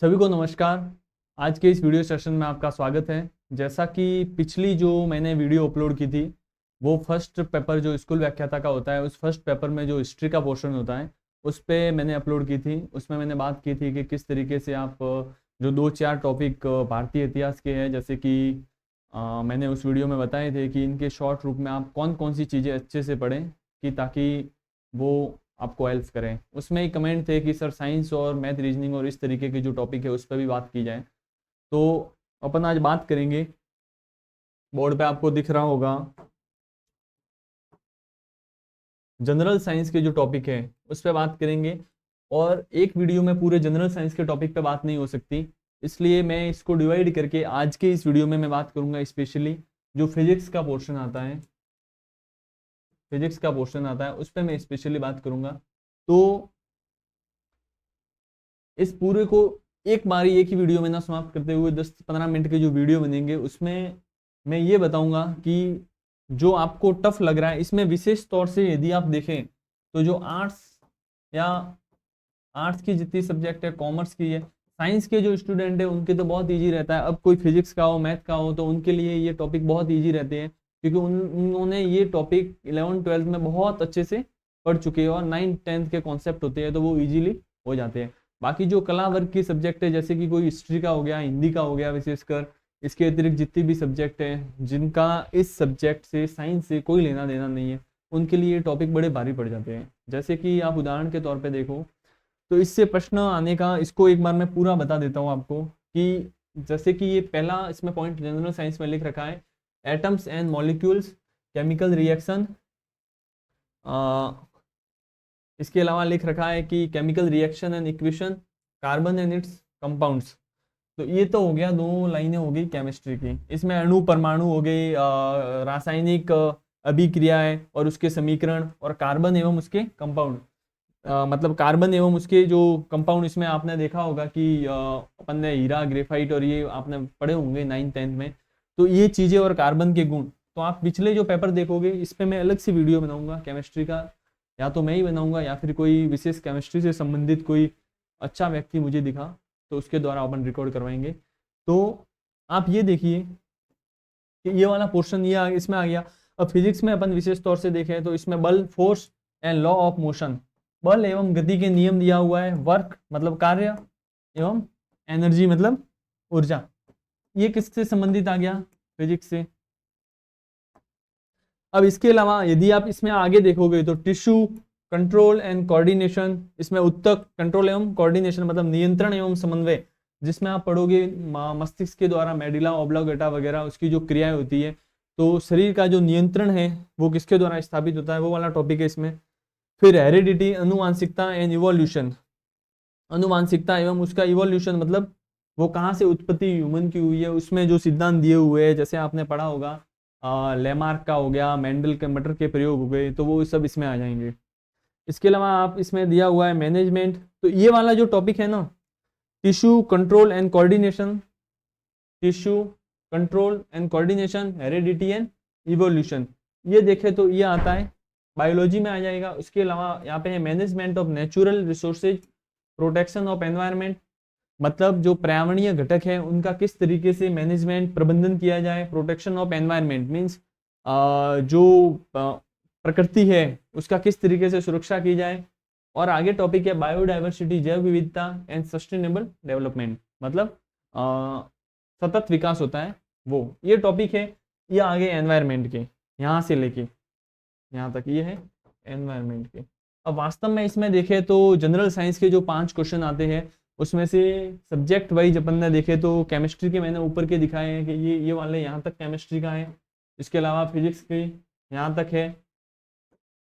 सभी को नमस्कार। आज के इस वीडियो सेशन में आपका स्वागत है। जैसा कि पिछली जो मैंने वीडियो अपलोड की थी वो फर्स्ट पेपर जो स्कूल व्याख्याता का होता है, उस फर्स्ट पेपर में जो हिस्ट्री का पोर्शन होता है उस पे मैंने अपलोड की थी। उसमें मैंने बात की थी कि किस तरीके से आप जो 2-4 टॉपिक भारतीय इतिहास के हैं, जैसे कि मैंने उस वीडियो में बताए थे कि इनके शॉर्ट रूप में आप कौन कौन सी चीज़ें अच्छे से पढ़ें कि ताकि वो आपको हेल्प करें। उसमें ही कमेंट थे कि सर साइंस और मैथ रीजनिंग और इस तरीके के जो टॉपिक है उस पर भी बात की जाए। तो अपन आज बात करेंगे, बोर्ड पे आपको दिख रहा होगा, जनरल साइंस के जो टॉपिक है उस पर बात करेंगे। और एक वीडियो में पूरे जनरल साइंस के टॉपिक पे बात नहीं हो सकती, इसलिए मैं इसको डिवाइड करके आज के इस वीडियो में मैं बात करूंगा स्पेशली जो फिजिक्स का पोर्शन आता है, उस पर मैं स्पेशली बात करूंगा। तो इस पूरे को एक बार एक ही वीडियो में ना समाप्त करते हुए 10-15 मिनट के जो वीडियो बनेंगे उसमें मैं ये बताऊंगा कि जो आपको टफ लग रहा है इसमें विशेष तौर से यदि आप देखें तो जो आर्ट्स या आर्ट्स की जितनी सब्जेक्ट है, कॉमर्स की है, साइंस के जो स्टूडेंट है उनके तो बहुत ईजी रहता है। अब कोई फिजिक्स का हो, मैथ का हो, तो उनके लिए ये टॉपिक बहुत ईजी रहते हैं क्योंकि उन्होंने ये टॉपिक 11th-12th में बहुत अच्छे से पढ़ चुके हैं और 9th-10th के कॉन्सेप्ट होते हैं तो वो ईजिली हो जाते हैं। बाकी जो कला वर्ग की सब्जेक्ट है, जैसे कि कोई हिस्ट्री का हो गया, हिंदी का हो गया, विशेषकर इसके अतिरिक्त जितनी भी सब्जेक्ट हैं जिनका इस सब्जेक्ट से, साइंस से कोई लेना देना नहीं है, उनके लिए ये टॉपिक बड़े भारी पड़ जाते हैं। जैसे कि आप उदाहरण के तौर पे देखो तो इससे प्रश्न आने का, इसको एक बार मैं पूरा बता देता हूँ आपको कि जैसे कि ये पहला इसमें पॉइंट जनरल साइंस में लिख रखा है, atoms and molecules, chemical reaction. इसके अलावा लिख रखा है कि chemical reaction and equation, carbon and it's compounds. तो ये तो हो गया, 2 लाइनें हो गई केमिस्ट्री की। इसमें अणु, परमाणु हो गए, रासायनिक अभिक्रियाएं और उसके समीकरण, और कार्बन एवं उसके कंपाउंड, मतलब कार्बन एवं उसके जो कंपाउंड। इसमें आपने देखा होगा कि अपन ने हीरा, ग्रेफाइट और ये आपने पढ़े होंगे 9th-10th में। तो ये चीजें और कार्बन के गुण तो आप पिछले जो पेपर देखोगे इस पे मैं अलग से वीडियो बनाऊंगा केमिस्ट्री का, या तो मैं ही बनाऊंगा या फिर कोई विशेष केमिस्ट्री से संबंधित कोई अच्छा व्यक्ति मुझे दिखा तो उसके द्वारा अपन रिकॉर्ड करवाएंगे। तो आप ये देखिए कि ये वाला पोर्शन ये इसमें आ गया। अब फिजिक्स में अपन विशेष तौर से देखें तो इसमें बल, force and law of motion, बल एवं गति के नियम दिया हुआ है, वर्क मतलब कार्य, एवं एनर्जी मतलब ऊर्जा। ये किससे संबंधित आ गया? फिजिक्स से। अब इसके अलावा यदि आप इसमें आगे देखोगे तो टिश्यू कंट्रोल एंड कोऑर्डिनेशन, इसमें उत्तक, कंट्रोल एवं कोऑर्डिनेशन मतलब नियंत्रण एवं समन्वय, जिसमें आप पढ़ोगे मस्तिष्क के द्वारा मेडुला ऑब्लांगेटा वगैरह उसकी जो क्रियाएं होती है, तो शरीर का जो नियंत्रण है वो किसके द्वारा स्थापित होता है, वो वाला टॉपिक है इसमें। फिर हेरिडिटी, अनुवांशिकता एंड इवोल्यूशन, अनुवांशिकता एवं उसका इवोल्यूशन मतलब वो कहाँ से उत्पत्ति ह्यूमन की हुई है, उसमें जो सिद्धांत दिए हुए हैं, जैसे आपने पढ़ा होगा लेमार्क का हो गया, मेंडल के मटर के प्रयोग हो गए, तो वो सब इसमें आ जाएंगे। इसके अलावा आप इसमें दिया हुआ है मैनेजमेंट। तो ये वाला जो टॉपिक है ना, tissue control and coordination, tissue control and coordination, heredity and evolution, ये देखे तो ये आता है बायोलॉजी में आ जाएगा। उसके अलावा यहाँ पे है management of natural resources, protection of environment, मतलब जो पर्यावरणीय घटक है उनका किस तरीके से मैनेजमेंट, प्रबंधन किया जाए। प्रोटेक्शन ऑफ एनवायरनमेंट मीन्स जो प्रकृति है उसका किस तरीके से सुरक्षा की जाए। और आगे टॉपिक है बायोडाइवर्सिटी, जैव विविधता एंड सस्टेनेबल डेवलपमेंट, मतलब सतत विकास होता है वो, ये टॉपिक है। ये आगे एनवायरनमेंट के यहाँ से लेके यहाँ तक ये है एनवायरनमेंट के। अब वास्तव में इसमें देखें तो जनरल साइंस के जो 5 क्वेश्चन आते हैं उसमें से सब्जेक्ट वाइज अपन ने देखे तो केमिस्ट्री के मैंने ऊपर के दिखाए हैं कि ये वाले यहाँ तक केमिस्ट्री का है। इसके अलावा फिजिक्स के यहाँ तक है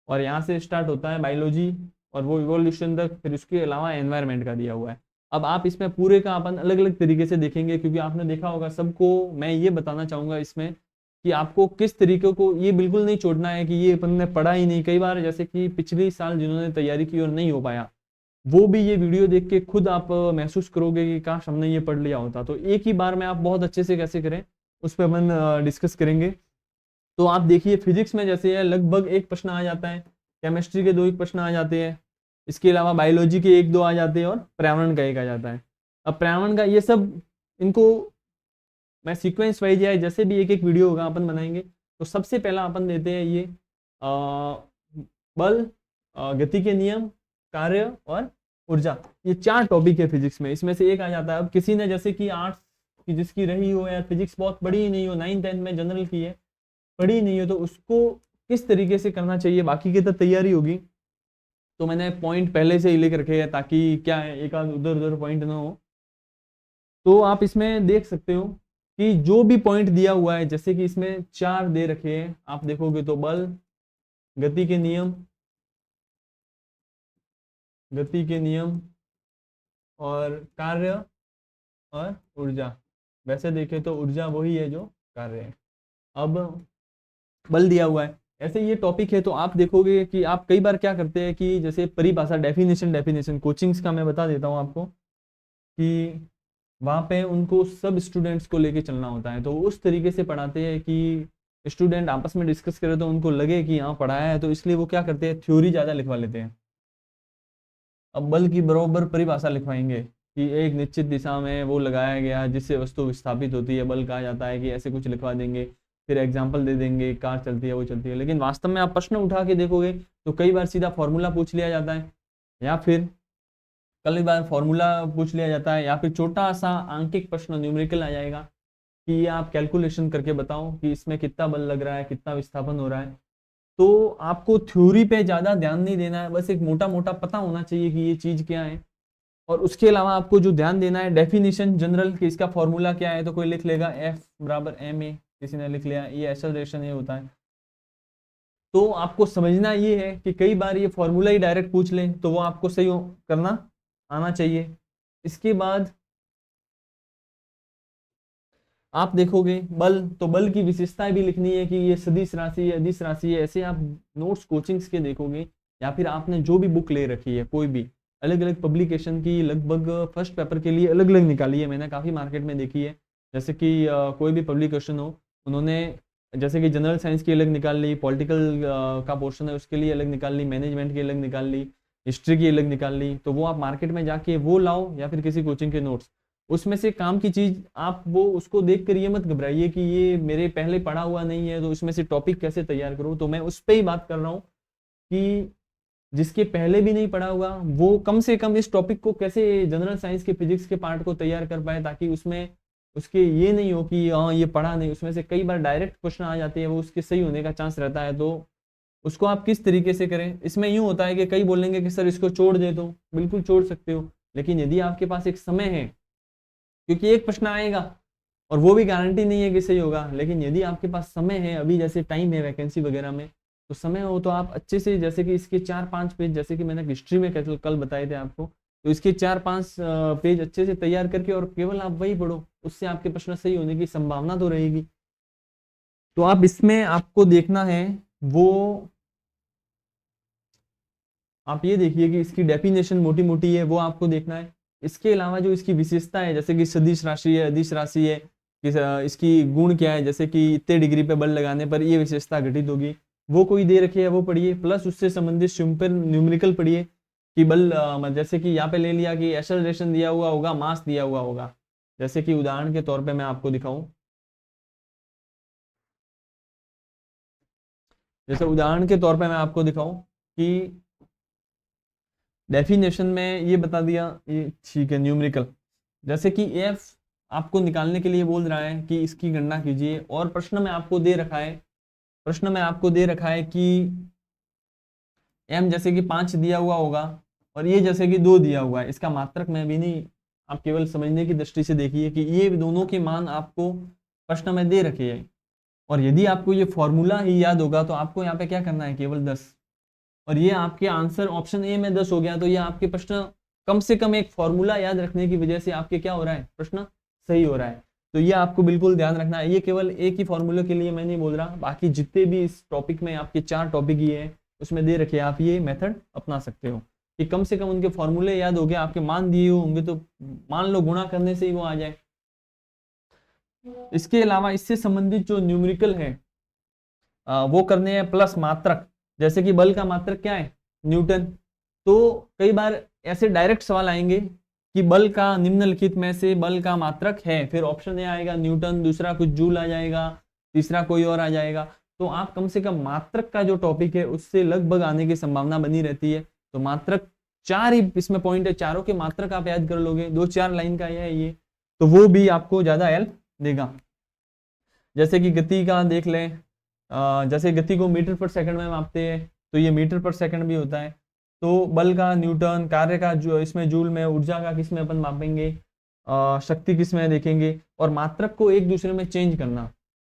और यहाँ से स्टार्ट होता है बायोलॉजी और वो इवोल्यूशन तक, फिर उसके अलावा एनवायरनमेंट का दिया हुआ है। अब आप इसमें पूरे का अपन अलग अलग तरीके से देखेंगे क्योंकि आपने देखा होगा, सबको मैं ये बताना चाहूँगा इसमें कि आपको किस तरीके को, ये बिल्कुल नहीं छोड़ना है कि ये अपन ने पढ़ा ही नहीं। कई बार जैसे कि पिछले साल जिन्होंने तैयारी की और नहीं हो पाया, वो भी ये वीडियो देख के खुद आप महसूस करोगे कि काश हमने ये पढ़ लिया होता। तो एक ही बार में आप बहुत अच्छे से कैसे करें उस पर अपन डिस्कस करेंगे। तो आप देखिए फिजिक्स में जैसे है लगभग 1 प्रश्न आ जाता है, केमिस्ट्री के 2 प्रश्न आ जाते हैं, इसके अलावा बायोलॉजी के 1-2 आ जाते हैं और पर्यावरण का 1 आ जाता है। अब पर्यावरण का ये सब, इनको मैं सीक्वेंस वाइज या जैसे भी एक एक वीडियो होगा अपन बनाएंगे। तो सबसे पहला अपन देते हैं ये बल, गति के नियम, कार्य और ऊर्जा। ये 4 टॉपिक है फिजिक्स में, इसमें से एक आ जाता है। अब किसी ने जैसे कि आर्ट्स की जिसकी रही हो या फिजिक्स बहुत पढ़ी ही नहीं हो, 9th-10th में जनरल की है, पढ़ी नहीं हो, तो उसको किस तरीके से करना चाहिए, बाकी की तो तैयारी होगी। तो मैंने पॉइंट पहले से ही लिख रखे हैं ताकि क्या है, एक आध उधर उधर पॉइंट ना हो। तो आप इसमें देख सकते हो कि जो भी पॉइंट दिया हुआ है, जैसे कि इसमें 4 दे रखे हैं, आप देखोगे तो बल, गति के नियम, गति के नियम और कार्य और ऊर्जा। वैसे देखें तो ऊर्जा वही है जो कार्य है। अब बल दिया हुआ है, ऐसे ये टॉपिक है। तो आप देखोगे कि आप कई बार क्या करते हैं कि जैसे परिभाषा, डेफिनेशन कोचिंग्स का मैं बता देता हूँ आपको कि वहाँ पे उनको सब स्टूडेंट्स को लेके चलना होता है। तो उस तरीके से पढ़ाते हैं कि स्टूडेंट आपस में डिस्कस करे तो उनको लगे कि हाँ पढ़ाया है, तो इसलिए वो क्या करते हैं, थ्योरी ज़्यादा लिखवा लेते हैं। अब बल की बराबर परिभाषा लिखवाएंगे कि एक निश्चित दिशा में वो लगाया गया जिससे वस्तु विस्थापित होती है, बल कहा जाता है, कि ऐसे कुछ लिखवा देंगे, फिर एग्जाम्पल दे देंगे, कार चलती है वो चलती है। लेकिन वास्तव में आप प्रश्न उठा के देखोगे तो कई बार सीधा फॉर्मूला पूछ लिया जाता है, या फिर कई बार फॉर्मूला पूछ लिया जाता है, या फिर छोटा सा आंकिक प्रश्न न्यूमेरिकल आ जाएगा कि ये आप कैलकुलेशन करके बताओ कि इसमें कितना बल लग रहा है, कितना विस्थापन हो रहा है। तो आपको थ्योरी पे ज़्यादा ध्यान नहीं देना है, बस एक मोटा मोटा पता होना चाहिए कि ये चीज़ क्या है। और उसके अलावा आपको जो ध्यान देना है, डेफिनेशन जनरल कि इसका फॉर्मूला क्या है, तो कोई लिख लेगा F बराबर ma, किसी ने लिख लिया, ये एक्सेलरेशन ये होता है। तो आपको समझना ये है कि कई बार ये फॉर्मूला ही डायरेक्ट पूछ लें तो वो आपको सही करना आना चाहिए। इसके बाद आप देखोगे बल, तो बल की विशेषताएं भी लिखनी है कि ये सदिश राशि है, अदिश राशि है। ऐसे आप नोट्स कोचिंग्स के देखोगे, या फिर आपने जो भी बुक ले रखी है, कोई भी अलग अलग पब्लिकेशन की लगभग फर्स्ट पेपर के लिए अलग अलग निकाली है, मैंने काफ़ी मार्केट में देखी है। जैसे कि कोई भी पब्लिकेशन हो, उन्होंने जैसे कि जनरल साइंस की अलग निकाल ली, पॉलिटिकल का पोर्शन है उसके लिए अलग निकाल ली, मैनेजमेंट की अलग निकाल ली, हिस्ट्री की अलग निकाल ली। तो वो आप मार्केट में जाके वो लाओ, या फिर किसी कोचिंग के नोट्स, उसमें से काम की चीज आप वो उसको देख कर ये मत घबराइए कि ये मेरे पहले पढ़ा हुआ नहीं है, तो इसमें से टॉपिक कैसे तैयार करूं। तो मैं उस पर ही बात कर रहा हूँ कि जिसके पहले भी नहीं पढ़ा हुआ वो कम से कम इस टॉपिक को कैसे, जनरल साइंस के फिजिक्स के पार्ट को तैयार कर पाए, ताकि उसमें उसके ये नहीं हो कि हाँ ये पढ़ा नहीं। उसमें से कई बार डायरेक्ट क्वेश्चन आ जाते हैं, वो उसके सही होने का चांस रहता है। तो उसको आप किस तरीके से करें, इसमें यूं होता है कि कई बोलेंगे कि सर इसको छोड़ दे, तो बिल्कुल छोड़ सकते हो, लेकिन यदि आपके पास एक समय है, क्योंकि एक प्रश्न आएगा और वो भी गारंटी नहीं है कि सही होगा, लेकिन यदि आपके पास समय है, अभी जैसे टाइम है वैकेंसी वगैरह में, तो समय हो तो आप अच्छे से, जैसे कि इसके 4-5 पेज, जैसे कि मैंने हिस्ट्री में कल बताए थे आपको, तो इसके 4-5 पेज अच्छे से तैयार करके और केवल आप वही पढ़ो, उससे आपके प्रश्न सही होने की संभावना तो रहेगी। तो आप इसमें आपको देखना है वो, आप ये देखिए कि इसकी डेफिनेशन मोटी मोटी है, वो आपको देखना है। इसके अलावा जो इसकी विशेषता है, जैसे कि सदिश राशि है, अदिश राशि है, इसकी गुण क्या है, जैसे कि इतने डिग्री पे बल लगाने पर ये विशेषता घटित होगी, वो कोई दे रखी है वो पढ़िए। प्लस उससे संबंधित सिंपल न्यूमेरिकल पढ़िए कि बल जैसे कि यहाँ पे ले लिया कि एक्सेलरेशन दिया हुआ होगा, मास दिया हुआ होगा। जैसे कि उदाहरण के तौर पे मैं आपको दिखाऊं, जैसे उदाहरण के तौर पे मैं आपको दिखाऊं कि डेफिनेशन में ये बता दिया, ये ठीक है न्यूमेरिकल, जैसे कि एफ आपको निकालने के लिए बोल रहा है कि इसकी गणना कीजिए, और प्रश्न में आपको दे रखा है, प्रश्न में आपको दे रखा है कि एम जैसे कि 5 दिया हुआ होगा और ये जैसे कि 2 दिया हुआ है। इसका मात्रक में भी नहीं, आप केवल समझने की दृष्टि से देखिए कि ये दोनों के मान आपको प्रश्न में दे रखे हैं, और यदि आपको ये फॉर्मूला ही याद होगा तो आपको यहाँ पे क्या करना है, केवल 10, और ये आपके आंसर ऑप्शन ए में 10 हो गया। तो ये आपके प्रश्न कम से कम एक फॉर्मूला याद रखने की वजह से आपके क्या हो रहा है, प्रश्न सही हो रहा है। तो ये आपको बिल्कुल ध्यान रखना है। ये केवल एक ही फॉर्मूले के लिए मैं नहीं बोल रहा, बाकी जितने भी इस टॉपिक में आपके 4 टॉपिक ही है उसमें दे रखे, आप ये मेथड अपना सकते हो कि कम से कम उनके फॉर्मूले याद हो गए, आपके मान दिए होंगे, तो मान लो गुणा करने से ही वो आ जाए। इसके अलावा इससे संबंधित जो न्यूमेरिकल है वो करने हैं, प्लस मात्रक, जैसे कि बल का मात्रक क्या है, न्यूटन। तो कई बार ऐसे डायरेक्ट सवाल आएंगे कि बल का निम्नलिखित में से बल का मात्रक है, फिर ऑप्शन ए आएगा न्यूटन, दूसरा कुछ जूल आ जाएगा, तीसरा कोई और आ जाएगा। तो आप कम से कम मात्रक का जो टॉपिक है उससे लगभग आने की संभावना बनी रहती है। तो मात्रक 4 ही इसमें पॉइंट है, चारों के मात्रक आप याद कर लोगे, 2-4 लाइन का है ये, तो वो भी आपको ज्यादा हेल्प देगा। जैसे कि गति का देख लें, जैसे गति को मीटर पर सेकंड में मापते हैं तो ये मीटर पर सेकंड भी होता है। तो बल का न्यूटन, कार्य का जो इसमें जूल में, ऊर्जा का किस में अपन मापेंगे, शक्ति किस में देखेंगे, और मात्रक को एक दूसरे में चेंज करना,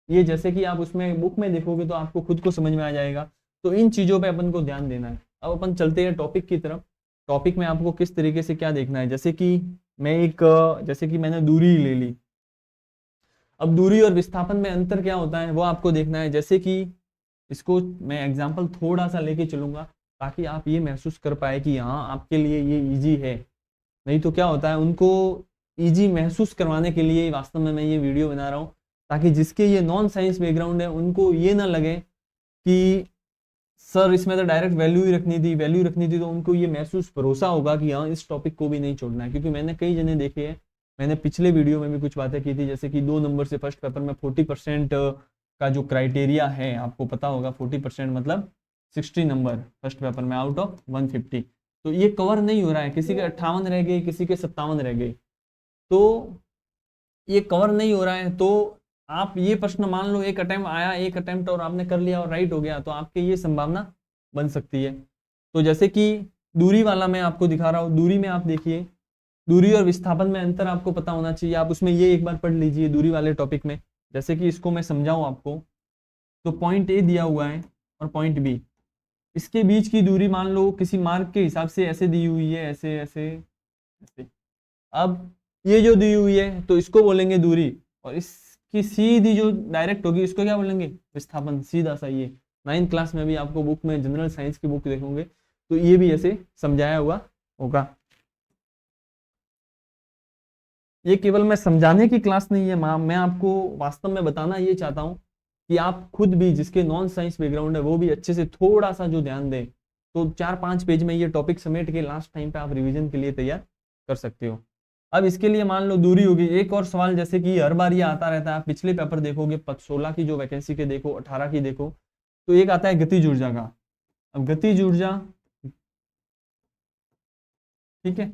ये जैसे कि आप उसमें बुक में देखोगे तो आपको खुद को समझ में आ जाएगा। तो इन चीजों पे अपन को ध्यान देना है। अब अपन चलते हैं टॉपिक की तरफ। टॉपिक में आपको किस तरीके से क्या देखना है, जैसे कि जैसे कि मैंने दूरी ले ली, अब दूरी और विस्थापन में अंतर क्या होता है वो आपको देखना है। जैसे कि इसको मैं एग्जांपल थोड़ा सा लेके चलूंगा ताकि आप ये महसूस कर पाए कि हाँ आपके लिए ये इजी है। नहीं तो क्या होता है, उनको इजी महसूस करवाने के लिए वास्तव में मैं ये वीडियो बना रहा हूँ, ताकि जिसके ये नॉन साइंस बैकग्राउंड है उनको ये ना लगे कि सर इसमें तो डायरेक्ट वैल्यू ही रखनी थी, तो उनको ये महसूस भरोसा होगा कि हाँ इस टॉपिक को भी नहीं छोड़ना है। क्योंकि मैंने कई जने देखे हैं, मैंने पिछले वीडियो में भी कुछ बातें की थी, जैसे कि 2 नंबर से फर्स्ट पेपर में 40% का जो क्राइटेरिया है आपको पता होगा, 40% मतलब 60 नंबर फर्स्ट पेपर में आउट ऑफ 150। तो ये कवर नहीं हो रहा है, किसी के 58 रह गए, किसी के 57 रह गए, तो ये कवर नहीं हो रहा है। तो आप ये प्रश्न मान लो एक अटेम्प्ट और आपने कर लिया और राइट हो गया, तो आपके ये संभावना बन सकती है। तो जैसे कि दूरी वाला मैं आपको दिखा रहा हूँ, दूरी में आप देखिए, दूरी और विस्थापन में अंतर आपको पता होना चाहिए। आप उसमें ये एक बार पढ़ लीजिए दूरी वाले टॉपिक में। जैसे कि इसको मैं समझाऊं आपको, तो पॉइंट ए दिया हुआ है और पॉइंट बी, इसके बीच की दूरी मान लो किसी मार्ग के हिसाब से ऐसे दी हुई है, ऐसे ऐसे ऐसे। अब ये जो दी हुई है तो इसको बोलेंगे दूरी, और इसकी सीधी जो डायरेक्ट होगी इसको क्या बोलेंगे, विस्थापन। सीधा सा ये 9th क्लास में भी आपको बुक में जनरल साइंस की बुक देखोगे तो ये भी ऐसे समझाया हुआ होगा। ये केवल मैं समझाने की क्लास नहीं है, मैं आपको वास्तव में बताना ये चाहता हूँ कि आप खुद भी जिसके नॉन साइंस बैकग्राउंड है वो भी अच्छे से थोड़ा सा जो ध्यान दें, तो 4-5 पेज में ये टॉपिक समेट के लास्ट टाइम पे आप रिवीजन के लिए तैयार कर सकते हो। अब इसके लिए मान लो दूरी होगी। एक और सवाल, जैसे कि हर बार ये आता रहता है, आप पिछले पेपर देखोगे, 16 की जो वैकेंसी के देखो, 18 की देखो, तो एक आता है गतिज ऊर्जा का। अब गतिज ऊर्जा, ठीक है,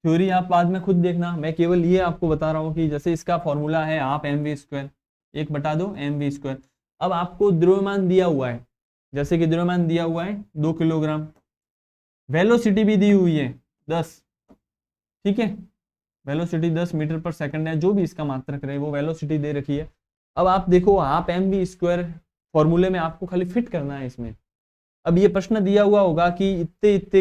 थ्योरी आप बाद में खुद देखना, मैं केवल ये आपको बता रहा हूँ कि जैसे इसका फॉर्मूला है हाफ mv², 1/2 mv²। अब आपको द्रव्यमान दिया हुआ है, जैसे कि द्रव्यमान दिया हुआ है 2 किलोग्राम, वेलोसिटी भी दी हुई है 10, ठीक है, वेलोसिटी 10 मीटर पर सेकंड है, जो भी इसका मात्रक रहे वो वेलोसिटी दे रखी है। अब आप देखो हाफ mv² फॉर्मूले में आपको खाली फिट करना है इसमें। अब ये प्रश्न दिया हुआ होगा कि इतने इतने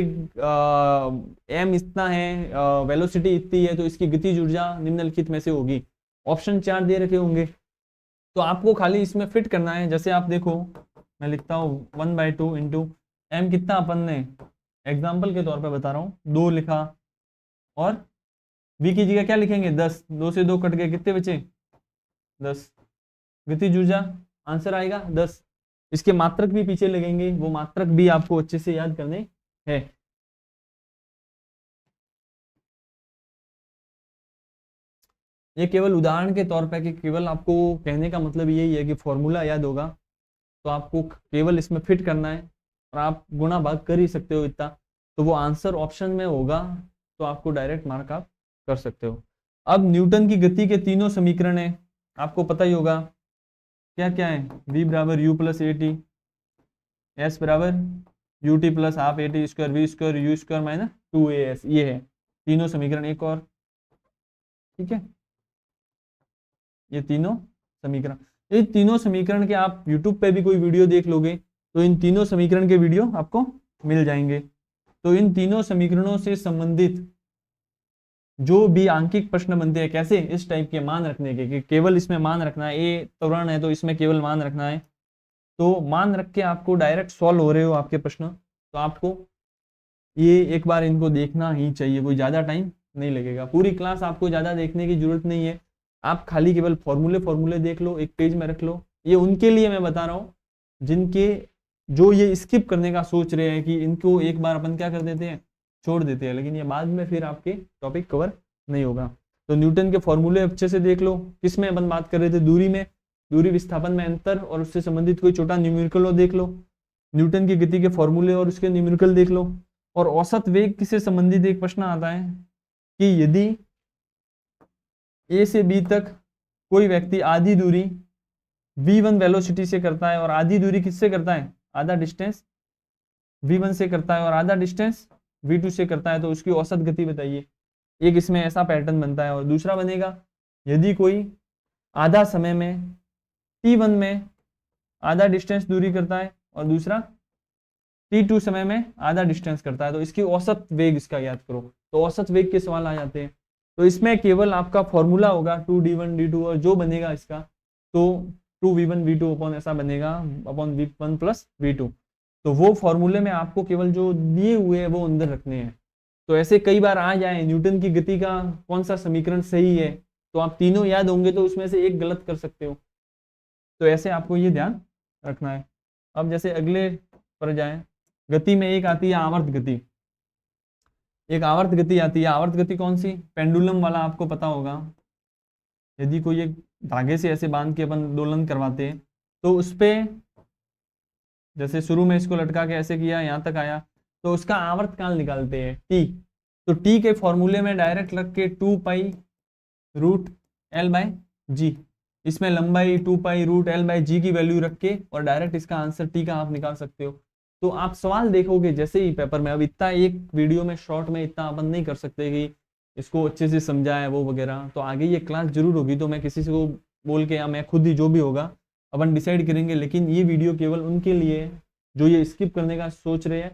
एम इतना है, वेलोसिटी इतनी है, तो इसकी गतिज ऊर्जा निम्नलिखित में से होगी। ऑप्शन 4 दे रखे होंगे, तो आपको खाली इसमें फिट करना है। जैसे आप देखो, मैं लिखता हूँ 1/2 इंटू एम, कितना अपन ने एग्जाम्पल के तौर पे बता रहा हूँ 2 लिखा, और वी की जगह क्या लिखेंगे 10, 2 से 2 कट गए, कितने बचे 10। गतिज ऊर्जा आंसर आएगा 10। इसके मात्रक भी पीछे लगेंगे, वो मात्रक भी आपको अच्छे से याद करने हैं। ये केवल उदाहरण के तौर पे, कि केवल आपको कहने का मतलब यही है कि फॉर्मूला याद होगा तो आपको केवल इसमें फिट करना है, और आप गुणा भाग कर ही सकते हो इतना, तो वो आंसर ऑप्शन में होगा, तो आपको डायरेक्ट मार्क आप कर सकते हो। अब न्यूटन की गति के तीनों समीकरण है, आपको पता ही होगा क्या क्या है, v बराबर u plus a t, s बराबर u t plus half a t square, v square u square minus 2as, ये है तीनों समीकरण। एक और, ठीक है, ये तीनों समीकरण, ये तीनों समीकरण के आप YouTube पे भी कोई वीडियो देख लोगे तो इन तीनों समीकरण के वीडियो आपको मिल जाएंगे। तो इन तीनों समीकरणों से संबंधित जो भी आंकिक प्रश्न बनते हैं, कैसे, इस टाइप के मान रखने के, कि केवल इसमें मान रखना है, ए त्वरण है तो इसमें केवल मान रखना है, तो मान रख के आपको डायरेक्ट सॉल्व हो रहे हो आपके प्रश्न, तो आपको ये एक बार इनको देखना ही चाहिए, कोई ज़्यादा टाइम नहीं लगेगा। पूरी क्लास आपको ज़्यादा देखने की जरूरत नहीं है, आप खाली केवल फॉर्मूले देख लो, एक पेज में रख लो। ये उनके लिए मैं बता रहा हूँ जिनके, जो ये स्किप करने का सोच रहे हैं कि इनको एक बार अपन क्या कर देते हैं, छोड़ देते हैं, लेकिन ये बाद में फिर आपके टॉपिक कवर नहीं होगा। तो न्यूटन के फॉर्मूले अच्छे से देख लो। किस में अपन बात कर रहे थे, दूरी में, दूरी विस्थापन में अंतर और उससे संबंधित कोई छोटा न्यूमेरिकल हो देख लो, न्यूटन की गति के फॉर्मूले और उसके न्यूमेरिकल देख लो। और औसत वेग किससे संबंधित एक प्रश्न आता है कि यदि ए से बी तक कोई व्यक्ति आधी दूरी v1 वेलोसिटी से करता है और आधी दूरी किससे करता है, आधा डिस्टेंस v1 से करता है और आधा डिस्टेंस v2 से करता है, तो उसकी औसत गति बताइए। एक इसमें ऐसा पैटर्न बनता है। और दूसरा बनेगा, यदि कोई आधा समय में t1 में आधा डिस्टेंस दूरी करता है और दूसरा t2 समय में आधा डिस्टेंस करता है, तो इसकी औसत वेग इसका याद करो। तो औसत वेग के सवाल आ जाते हैं। तो इसमें केवल आपका फॉर्मूला होगा 2d1 d2, और जो बनेगा इसका तो 2v1 v2 अपॉन ऐसा बनेगा अपॉन v1 प्लस v2। तो वो फॉर्मूले में आपको केवल जो दिए हुए हैं वो अंदर रखने हैं। तो ऐसे कई बार आ जाए न्यूटन की गति का कौन सा समीकरण सही है, तो आप तीनों याद होंगे तो उसमें से एक गलत कर सकते हो। तो ऐसे आपको ये ध्यान रखना है। अब जैसे अगले पर जाए, गति में एक आती है आवर्त गति, एक आवर्त गति आती है। आवर्त गति कौन सी, पेंडुलम वाला आपको पता होगा। यदि कोई एक धागे से ऐसे बांध के अपन दोलन करवाते हैं तो उस पे जैसे शुरू में इसको लटका के ऐसे किया, यहाँ तक आया, तो उसका आवर्त काल निकालते हैं टी। तो टी के फॉर्मूले में डायरेक्ट रख के 2 पाई रूट एल बाय जी, इसमें लंबाई 2 पाई रूट एल बाय जी की वैल्यू रख के और डायरेक्ट इसका आंसर टी का आप निकाल सकते हो। तो आप सवाल देखोगे जैसे ही पेपर में, अब इतना एक वीडियो में शॉर्ट में इतना अपन नहीं कर सकते कि इसको अच्छे से समझाए वो वगैरह, तो आगे ये क्लास जरूर होगी तो मैं किसी से को बोल के या मैं खुद ही जो भी होगा अपन डिसाइड करेंगे। लेकिन ये वीडियो केवल उनके लिए जो ये स्किप करने का सोच रहे हैं,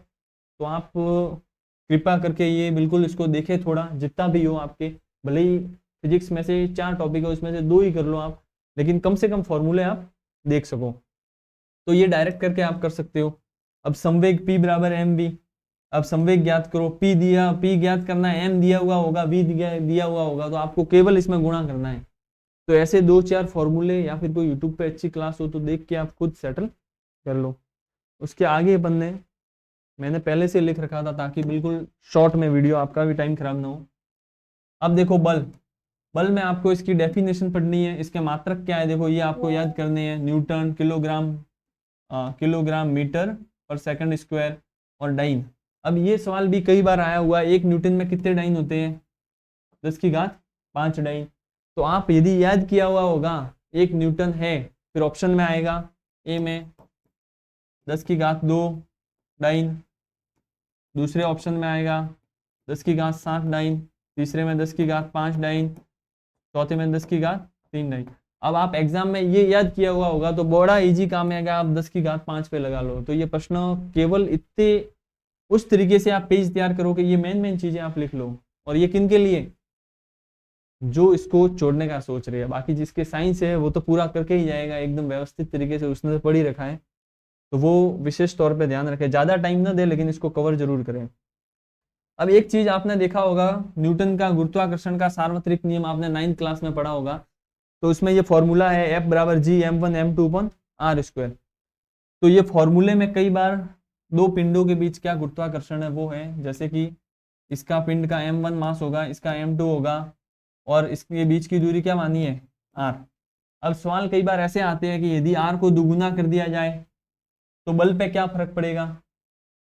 तो आप कृपया करके ये बिल्कुल इसको देखें थोड़ा, जितना भी हो आपके, भले ही फिजिक्स में से 4 टॉपिक है उसमें से 2 ही कर लो आप, लेकिन कम से कम फॉर्मूले आप देख सको। तो ये डायरेक्ट करके आप कर सकते हो। अब संवेग P बराबर mv, अब संवेग ज्ञात करो, P ज्ञात करना है, m दिया हुआ होगा, v दिया हुआ होगा, तो आपको केवल इसमें गुणा करना है। तो ऐसे 2-4 फॉर्मूले या फिर कोई यूट्यूब पे अच्छी क्लास हो तो देख के आप खुद सेटल कर लो। उसके आगे अपन ने, मैंने पहले से लिख रखा था ताकि बिल्कुल शॉर्ट में वीडियो आपका भी टाइम खराब ना हो। अब देखो बल में आपको इसकी डेफिनेशन पढ़नी है, इसके मात्रक क्या है देखो, ये आपको याद करने हैं, न्यूटन, किलोग्राम मीटर पर सेकंड स्क्वायर और डाइन। अब ये सवाल भी कई बार आया हुआ है, 1 न्यूटन में कितने डाइन होते हैं, 10 की घात 5 डाइन। तो आप यदि याद किया हुआ होगा 1 न्यूटन है, फिर ऑप्शन में आएगा ए में 10 की घात 2 डाइन, दूसरे ऑप्शन में आएगा 10 की घात 7 डाइन, तीसरे में 10 की घात 5 डाइन, चौथे में 10 की घात 3 डाइन। अब आप एग्जाम में ये याद किया हुआ होगा तो बड़ा इजी काम है, अगर आप 10 की घात 5 पे लगा लो। तो ये प्रश्न केवल इतने उस तरीके से आप पेज तैयार करो कि ये मेन चीजें आप लिख लो। और ये किन के लिए, जो इसको छोड़ने का सोच रहे हैं। बाकी जिसके साइंस है वो तो पूरा करके ही जाएगा एकदम व्यवस्थित तरीके से, उसने तो पढ़ ही रखा है, तो वो विशेष तौर पे ध्यान रखे, ज्यादा टाइम ना दे लेकिन इसको कवर जरूर करें। अब एक चीज आपने देखा होगा, न्यूटन का गुरुत्वाकर्षण का सार्वत्रिक नियम आपने 9th क्लास में पढ़ा होगा। तो उसमें ये फॉर्मूला है F बराबर G m1 m2 upon r square. तो ये फॉर्मूले में कई बार 2 पिंडों के बीच क्या गुरुत्वाकर्षण है वो है, जैसे कि इसका पिंड का m1 मास होगा, इसका m2 होगा, और इसके बीच की दूरी क्या मानी है r। अब सवाल कई बार ऐसे आते हैं कि यदि r को दुगुना कर दिया जाए तो बल पे क्या फर्क पड़ेगा,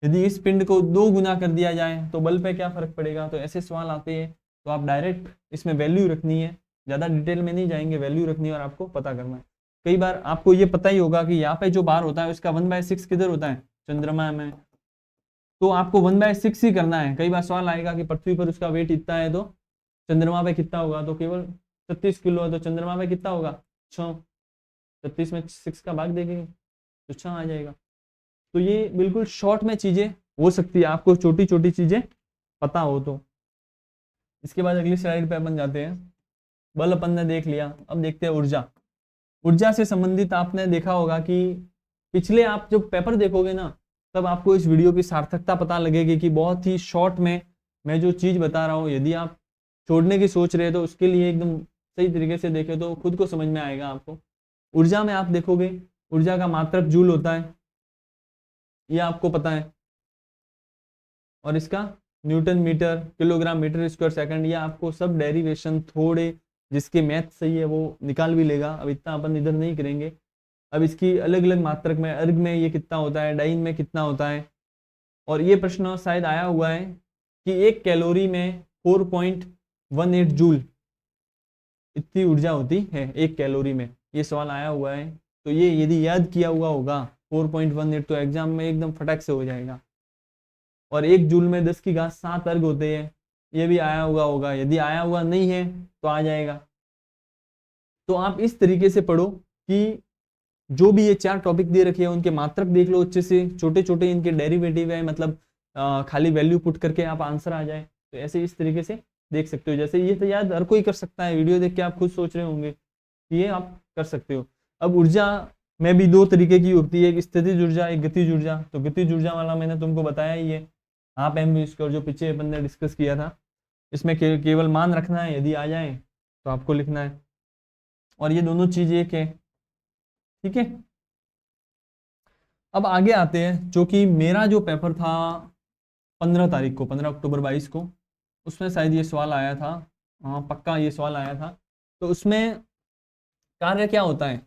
यदि इस पिंड को 2 गुना कर दिया जाए तो बल पे क्या फर्क पड़ेगा। तो ऐसे सवाल आते हैं, तो आप डायरेक्ट इसमें वैल्यू रखनी है, ज़्यादा डिटेल में नहीं जाएंगे, वैल्यू रखनी है और आपको पता करना है। कई बार आपको ये पता ही होगा कि यहाँ पे जो बार होता है उसका 1/6 किधर होता है, चंद्रमा में, तो आपको 1/6 ही करना है। कई बार सवाल आएगा कि पृथ्वी पर उसका वेट इतना है तो चंद्रमा पे कितना होगा, तो केवल 36 किलो है, तो चंद्रमा पे कितना होगा 6, 36 में 6 का भाग देंगे तो 6 आ जाएगा। तो ये बिल्कुल शॉर्ट में चीजें हो सकती है, आपको छोटी छोटी चीजें पता हो तो। इसके बाद अगली स्लाइड पे अपन जाते हैं। बल अपन ने देख लिया, अब देखते हैं ऊर्जा। ऊर्जा से संबंधित आपने देखा होगा कि पिछले आप जब पेपर देखोगे ना, तब आपको इस वीडियो की सार्थकता पता लगेगी कि बहुत ही शॉर्ट में मैं जो चीज बता रहा हूँ, यदि आप छोड़ने की सोच रहे हैं तो उसके लिए एकदम सही तरीके से देखें तो खुद को समझ में आएगा आपको। ऊर्जा में आप देखोगे, ऊर्जा का मात्रक जूल होता है, ये आपको पता है, और इसका newton metre, kilogram metre square second, ये आपको सब डेरिवेशन थोड़े जिसके मैथ सही है वो निकाल भी लेगा। अब इतना अपन इधर नहीं करेंगे। अब इसकी अलग अलग मात्रक में, अर्ग में ये कितना होता है, डाइन में कितना होता है। और ये प्रश्न शायद आया हुआ है कि 1 कैलोरी में 4.18 जूल इतनी ऊर्जा होती है 1 कैलोरी में। ये सवाल आया हुआ है, तो ये यदि याद किया हुआ होगा 4.18 तो एग्जाम में एकदम फटाक से हो जाएगा। और 1 जूल में 10⁻7 अर्ग होते हैं, ये भी आया हुआ होगा। यदि आया हुआ नहीं है तो आ जाएगा। तो आप इस तरीके से पढ़ो कि जो भी ये 4 टॉपिक दे रखे हैं उनके मात्रक देख लो अच्छे से, छोटे छोटे इनके डेरिवेटिव है, मतलब खाली वैल्यू पुट करके आप आंसर आ जाए। तो ऐसे इस तरीके से देख सकते हो। जैसे ये तो याद हर कोई कर सकता है, वीडियो देख के आप खुद सोच रहे होंगे कि ये आप कर सकते हो। अब ऊर्जा में भी 2 तरीके की होती है, एक स्थितिज ऊर्जा, एक गतिज ऊर्जा। तो गतिज ऊर्जा वाला मैंने तुमको बताया ही है, हाफ एम स्क्वायर, जो पीछे अपन ने डिस्कस किया था। इसमें केवल मान रखना है, यदि आ जाए तो आपको लिखना है। और ये दोनों चीज एक है, ठीक है। अब आगे आते हैं, जो कि मेरा जो पेपर था 15 तारीख को, 15 अक्टूबर 22 को, उसमें शायद ये सवाल आया था। हाँ पक्का ये सवाल आया था। तो उसमें कार्य क्या होता है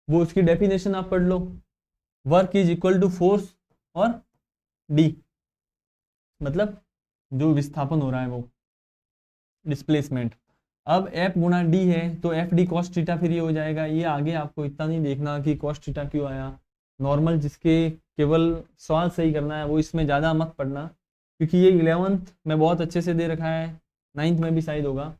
वो उसकी डेफिनेशन आप पढ़ लो। Work is equal to force और डी, मतलब जो विस्थापन हो रहा है वो डिस्प्लेसमेंट। अब एफ गुणा डी है तो एफ डी कॉस थीटा फिर ये हो जाएगा। ये आगे आपको इतना नहीं देखना कि कॉस थीटा क्यों आया, नॉर्मल जिसके केवल सवाल सही करना है वो इसमें ज़्यादा मत पढ़ना, क्योंकि ये 11th में बहुत अच्छे से दे रखा है, 9th में भी शायद होगा।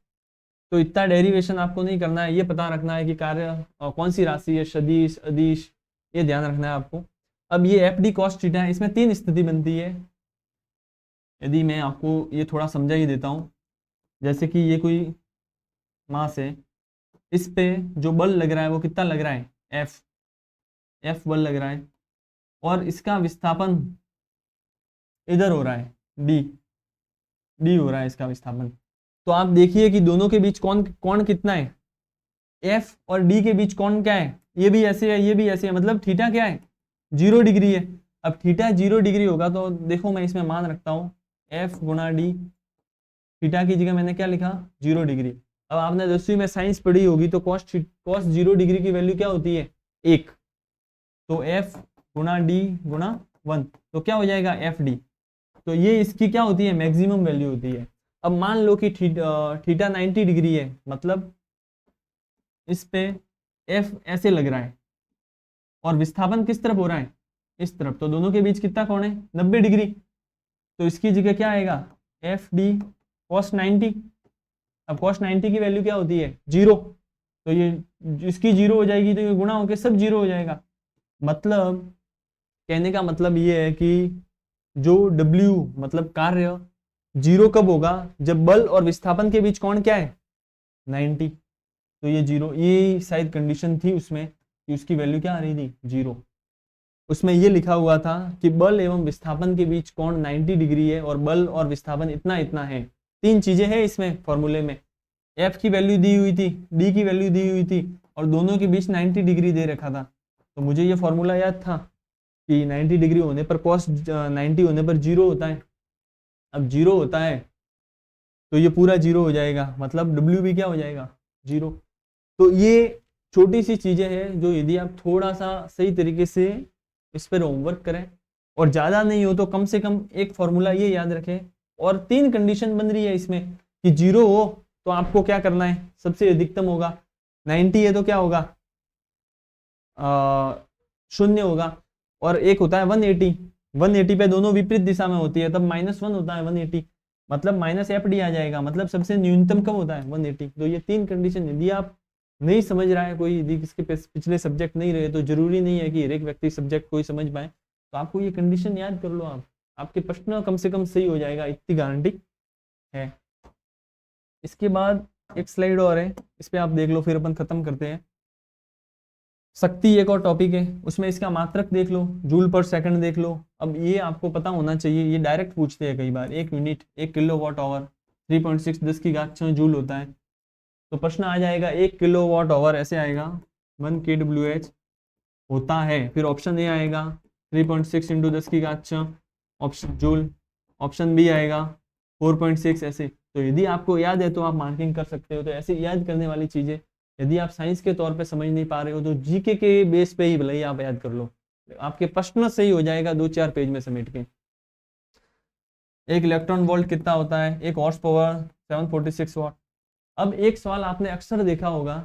तो इतना डेरिवेशन आपको नहीं करना है, ये पता रखना है कि कार्य कौन सी राशि है, सदिश अदिश, ये ध्यान रखना है आपको। अब ये एफ डी कॉस थीटा है, इसमें 3 स्थिति बनती है। यदि मैं आपको ये थोड़ा समझा ही देता हूँ, जैसे कि ये कोई मास है, इस पे जो बल लग रहा है वो कितना लग रहा है, एफ बल लग रहा है, और इसका विस्थापन इधर हो रहा है, डी हो रहा है इसका विस्थापन। तो आप देखिए कि दोनों के बीच कौन कितना है, एफ और डी के बीच कौन क्या है, ये भी ऐसे है ये भी ऐसे है, मतलब थीटा क्या है 0 डिग्री है। अब थीटा 0 डिग्री होगा तो देखो मैं इसमें मान रखता हूँ एफ गुणा डी, थीटा की जगह मैंने क्या लिखा 0 डिग्री। अब आपने 10वीं में साइंस पढ़ी होगी तो कॉस 0 डिग्री की वैल्यू क्या होती है 1, तो एफ गुणा डी गुणा 1 तो क्या हो जाएगा एफ डी। तो ये इसकी क्या होती है मैक्सिमम वैल्यू होती है। अब मान लो कि थीटा 90 डिग्री है, मतलब इस पे एफ ऐसे लग रहा है और विस्थापन किस तरफ हो रहा है इस तरफ, तो दोनों के बीच कितना कोण है 90 डिग्री। तो इसकी जगह क्या आएगा एफ डी कॉस 90। अब कॉस 90 की वैल्यू क्या होती है 0, तो ये इसकी 0 हो जाएगी तो ये गुणा होकर सब 0 हो जाएगा। मतलब कहने का मतलब ये है कि जो W मतलब कार्य 0 कब होगा, जब बल और विस्थापन के बीच कोण क्या है 90, तो ये 0, ये शायद कंडीशन थी उसमें कि उसकी वैल्यू क्या आ रही थी 0। उसमें ये लिखा हुआ था कि बल एवं विस्थापन के बीच कोण 90 डिग्री है और बल और विस्थापन इतना इतना है। 3 चीजें हैं इसमें फॉर्मूले में, एफ की वैल्यू दी हुई थी, डी की वैल्यू दी हुई थी और दोनों के बीच 90 डिग्री दे रखा था। तो मुझे ये फॉर्मूला याद था कि 90 डिग्री होने पर कॉस 90 होने पर 0 होता है। अब 0 होता है तो ये पूरा 0 हो जाएगा, मतलब W भी क्या हो जाएगा 0। तो ये छोटी सी चीजें हैं जो यदि आप थोड़ा सा सही तरीके से इस पर होमवर्क करें, और ज़्यादा नहीं हो तो कम से कम एक फॉर्मूला ये याद रखें। और 3 कंडीशन बन रही है इसमें कि 0 हो तो आपको क्या करना है सबसे अधिकतम होगा, 90 है तो क्या होगा 0 होगा, और एक होता है 180 पे दोनों विपरीत दिशा में होती है तब -1 होता है 180, मतलब माइनस एफ डी आ जाएगा, मतलब सबसे न्यूनतम कब होता है 180। तो ये 3 कंडीशन यदि आप नहीं समझ रहा है कोई, यदि किसके पिछले सब्जेक्ट नहीं रहे तो जरूरी नहीं है कि हर एक व्यक्ति सब्जेक्ट कोई समझ पाए, तो आपको ये कंडीशन याद कर लो, आपके प्रश्न कम से कम सही हो जाएगा, इतनी गारंटी है। इसके बाद एक स्लाइड और है, इस पर आप देख लो फिर अपन खत्म करते हैं। शक्ति एक और टॉपिक है, उसमें इसका मात्रक देख लो, जूल पर सेकंड देख लो। अब ये आपको पता होना चाहिए, ये डायरेक्ट पूछते हैं कई बार, 1 यूनिट 1 किलोवाट आवर 3.6 10⁻6 जूल होता है। तो प्रश्न आ जाएगा 1 किलोवाट आवर ऐसे आएगा 1 kWh होता है, फिर ऑप्शन ए आएगा 3.6 × 10⁻6 ऑप्शन जूल, ऑप्शन बी आएगा 4.6 ऐसे। तो यदि आपको याद है तो आप मार्किंग कर सकते हो। तो ऐसे याद करने वाली चीजें यदि आप साइंस के तौर पे समझ नहीं पा रहे हो तो जीके के बेस पे ही भले ही आप याद कर लो, आपके प्रश्न सही हो जाएगा 2-4 पेज में समेट के। एक इलेक्ट्रॉन वोल्ट कितना होता है, एक हॉर्स पावर 746 वाट। अब एक सवाल आपने अक्सर देखा होगा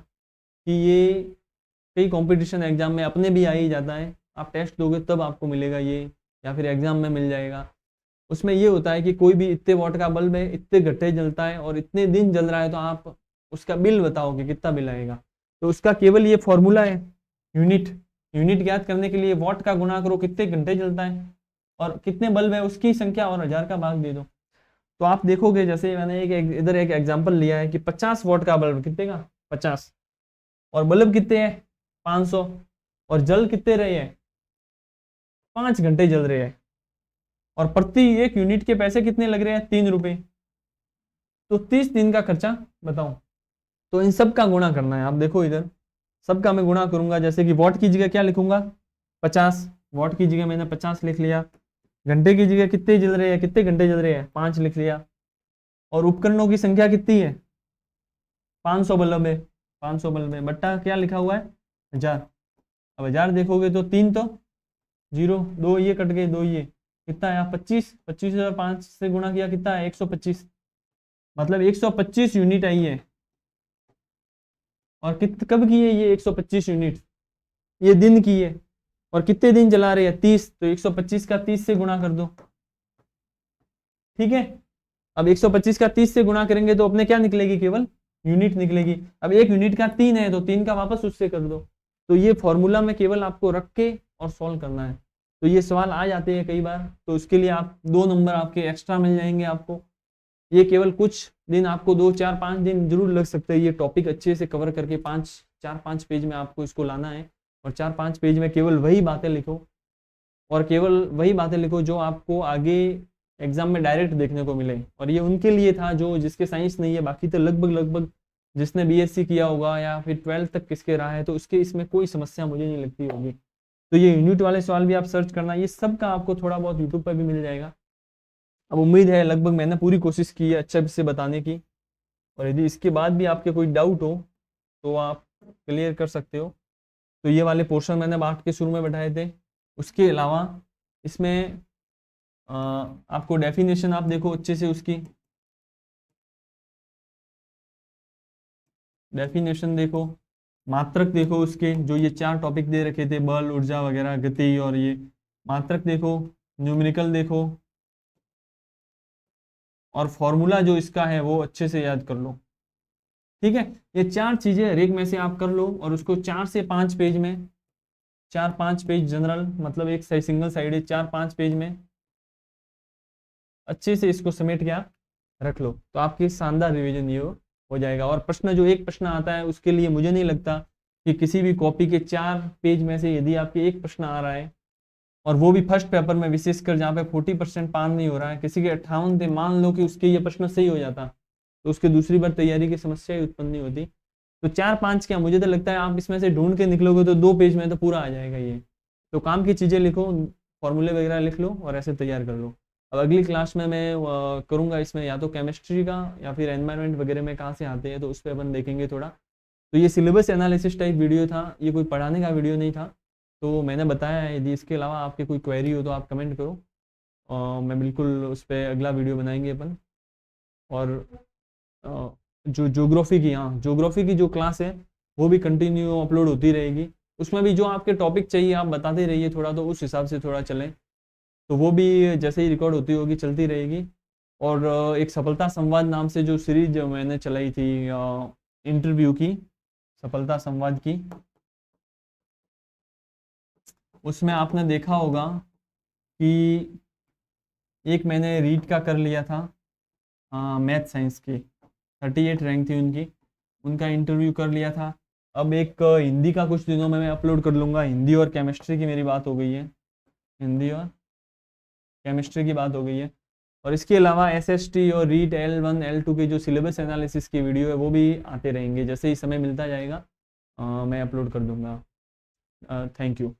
कि ये कई कंपटीशन एग्जाम में अपने भी आ ही जाता है, आप टेस्ट दोगे तब आपको मिलेगा ये, या फिर एग्जाम में मिल जाएगा। उसमें ये होता है कि कोई भी इतने वॉट का बल्ब है, इतने घंटे जलता है और इतने दिन जल रहा है, तो आप उसका बिल बताओ कि कितना बिल आएगा। तो उसका केवल ये फॉर्मूला है, यूनिट ज्ञात करने के लिए वॉट का गुणा करो कितने घंटे जलता है और कितने बल्ब है उसकी संख्या और 1000 का भाग दे दो। तो आप देखोगे जैसे मैंने इधर एक एग्जाम्पल लिया है कि 50 वॉट का बल्ब कितने का 50, और बल्ब कितने हैं 500, और जल कितने रहे हैं 5 घंटे जल रहे हैं, और प्रति एक यूनिट के पैसे कितने लग रहे हैं 3 रुपए। तो 30 दिन का खर्चा बताओ। तो इन सब का गुणा करना है। आप देखो इधर सबका मैं गुणा करूंगा, जैसे कि वॉट की जगह क्या लिखूंगा 50, वॉट की जगह मैंने 50 लिख लिया, घंटे की जगह कितने जल रहे हैं, कितने घंटे जल रहे हैं 5 लिख लिया, और उपकरणों की संख्या कितनी है 500 बल्ब है, 500 बल्ब है, बट्टा क्या लिखा हुआ है 1000। अब 1000 देखोगे तो 3 तो 0, 2 ये कट गए, 2 ये कितना है 25, 25,005 से गुणा किया कितना है 125, मतलब 125 यूनिट आई है। और कब की है ये 125 यूनिट, ये दिन की है, और कितने दिन चला रहे हैं 30, तो 125 का 30 से गुणा कर दो, ठीक है। अब 125 का 30 से गुणा करेंगे तो अपने क्या निकलेगी, केवल यूनिट निकलेगी। अब एक यूनिट का 3 है तो 3 का वापस उससे कर दो। तो ये फॉर्मूला में केवल आपको रख के और सॉल्व करना है। तो ये सवाल आ जाते हैं कई बार, तो उसके लिए आप 2 नंबर आपके एक्स्ट्रा मिल जाएंगे आपको। ये केवल कुछ दिन आपको 2-4-5 दिन जरूर लग सकते हैं ये टॉपिक अच्छे से कवर करके 4-5 पेज में आपको इसको लाना है, और 4-5 पेज में केवल वही बातें लिखो, और केवल वही बातें लिखो जो आपको आगे एग्जाम में डायरेक्ट देखने को मिले। और ये उनके लिए था जो जिसके साइंस नहीं है, बाकी तो लगभग जिसने बीएससी किया होगा या फिर 12th तक किसके रहा है तो उसके इसमें कोई समस्या मुझे नहीं लगती होगी। तो ये यूनिट वाले सवाल भी आप सर्च करना, ये सब का आपको थोड़ा बहुत यूट्यूब पर भी मिल जाएगा। अब उम्मीद है लगभग मैंने पूरी कोशिश की है अच्छे से बताने की, और यदि इसके बाद भी आपके कोई डाउट हो तो आप क्लियर कर सकते हो। तो ये वाले पोर्शन मैंने बांट के शुरू में बैठाए थे। उसके अलावा इसमें आपको डेफिनेशन आप देखो अच्छे से, उसकी डेफिनेशन देखो, मात्रक देखो उसके, जो ये 4 टॉपिक दे रखे थे बल, ऊर्जा वगैरह, गति, और ये मात्रक देखो, न्यूमेरिकल देखो, और फॉर्मूला जो इसका है वो अच्छे से याद कर लो, ठीक है। ये 4 चीजें हर एक में से आप कर लो, और उसको 4 से 5 पेज में, 4-5 पेज जनरल, मतलब एक सिंगल साइड 4-5 पेज में अच्छे से इसको समेट के आप रख लो, तो आपकी शानदार रिवीजन ये हो जाएगा। और प्रश्न जो एक प्रश्न आता है उसके लिए मुझे नहीं लगता कि किसी भी कॉपी के 4 पेज में से यदि आपके एक प्रश्न आ रहा है, और वो भी फर्स्ट पेपर में विशेषकर जहाँ पे 40% पान नहीं हो रहा है, किसी के 58 थे, मान लो कि उसके ये प्रश्न सही हो जाता तो उसके दूसरी बार तैयारी की समस्या ही उत्पन्न नहीं होती। तो 4-5 क्या, मुझे तो लगता है आप इसमें से ढूंढ के निकलोगे तो 2 पेज में तो पूरा आ जाएगा ये। तो काम की चीज़ें लिखो, फॉर्मूले वगैरह लिख लो और ऐसे तैयार कर लो। अब अगली क्लास में मैं करूँगा इसमें या तो केमिस्ट्री का या फिर एनवायरनमेंट वगैरह में कहाँ से आते हैं, तो उस पर अपन देखेंगे थोड़ा। तो ये सिलेबस एनालिसिस टाइप वीडियो था, ये कोई पढ़ाने का वीडियो नहीं था। तो मैंने बताया है, यदि इसके अलावा आपके कोई क्वेरी हो तो आप कमेंट करो, और मैं बिल्कुल उस पर अगला वीडियो बनाएंगे अपन। और जो ज्योग्राफी की, हाँ ज्योग्राफी की जो क्लास है वो भी कंटिन्यू अपलोड होती रहेगी। उसमें भी जो आपके टॉपिक चाहिए आप बताते रहिए थोड़ा, तो उस हिसाब से थोड़ा चलें, तो वो भी जैसे ही रिकॉर्ड होती होगी चलती रहेगी। और एक सफलता संवाद नाम से जो सीरीज मैंने चलाई थी इंटरव्यू की, सफलता संवाद की, उसमें आपने देखा होगा कि एक मैंने रीड का कर लिया था, मैथ साइंस की 38 रैंक थी उनकी, उनका इंटरव्यू कर लिया था। अब एक हिंदी का कुछ दिनों में मैं अपलोड कर लूँगा, हिंदी और केमिस्ट्री की मेरी बात हो गई है, हिंदी और केमिस्ट्री की बात हो गई है। और इसके अलावा एसएसटी और रीट L1 L2 के जो सिलेबस एनालिसिस की वीडियो है वो भी आते रहेंगे, जैसे ही समय मिलता जाएगा मैं अपलोड कर दूंगा। Thank you.